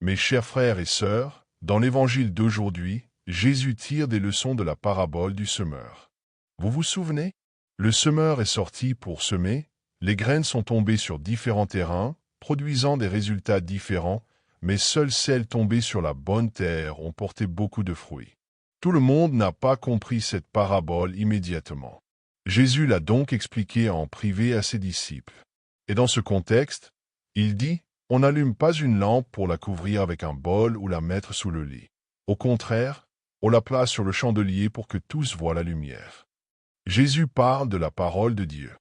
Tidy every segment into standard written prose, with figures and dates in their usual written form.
Mes chers frères et sœurs, dans l'évangile d'aujourd'hui, Jésus tire des leçons de la parabole du semeur. Vous vous souvenez? Le semeur est sorti pour semer, les graines sont tombées sur différents terrains, produisant des résultats différents, mais seules celles tombées sur la bonne terre ont porté beaucoup de fruits. Tout le monde n'a pas compris cette parabole immédiatement. Jésus l'a donc expliquée en privé à ses disciples. Et dans ce contexte, il dit: on n'allume pas une lampe pour la couvrir avec un bol ou la mettre sous le lit. Au contraire, on la place sur le chandelier pour que tous voient la lumière. Jésus parle de la parole de Dieu.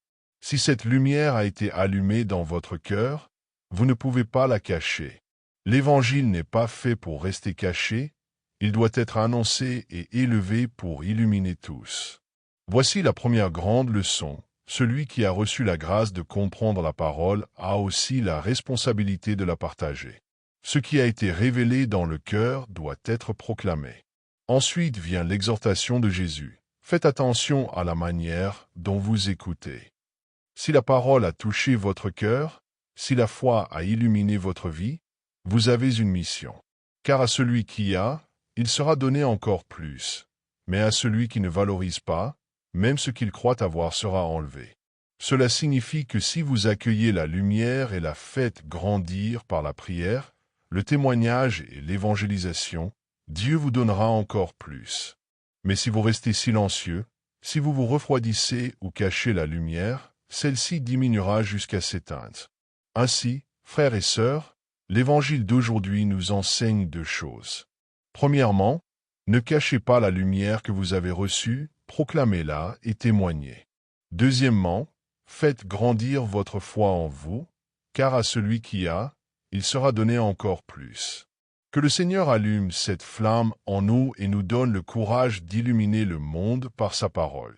Si cette lumière a été allumée dans votre cœur, vous ne pouvez pas la cacher. L'Évangile n'est pas fait pour rester caché, il doit être annoncé et élevé pour illuminer tous. Voici la première grande leçon. Celui qui a reçu la grâce de comprendre la parole a aussi la responsabilité de la partager. Ce qui a été révélé dans le cœur doit être proclamé. Ensuite vient l'exhortation de Jésus. Faites attention à la manière dont vous écoutez. Si la parole a touché votre cœur, si la foi a illuminé votre vie, vous avez une mission. Car à celui qui a, il sera donné encore plus. Mais à celui qui ne valorise pas, même ce qu'il croit avoir sera enlevé. Cela signifie que si vous accueillez la lumière et la faites grandir par la prière, le témoignage et l'évangélisation, Dieu vous donnera encore plus. Mais si vous restez silencieux, si vous vous refroidissez ou cachez la lumière, celle-ci diminuera jusqu'à s'éteindre. Ainsi, frères et sœurs, l'évangile d'aujourd'hui nous enseigne deux choses. Premièrement, ne cachez pas la lumière que vous avez reçue, proclamez-la et témoignez. Deuxièmement, faites grandir votre foi en vous, car à celui qui a, il sera donné encore plus. Que le Seigneur allume cette flamme en nous et nous donne le courage d'illuminer le monde par sa parole.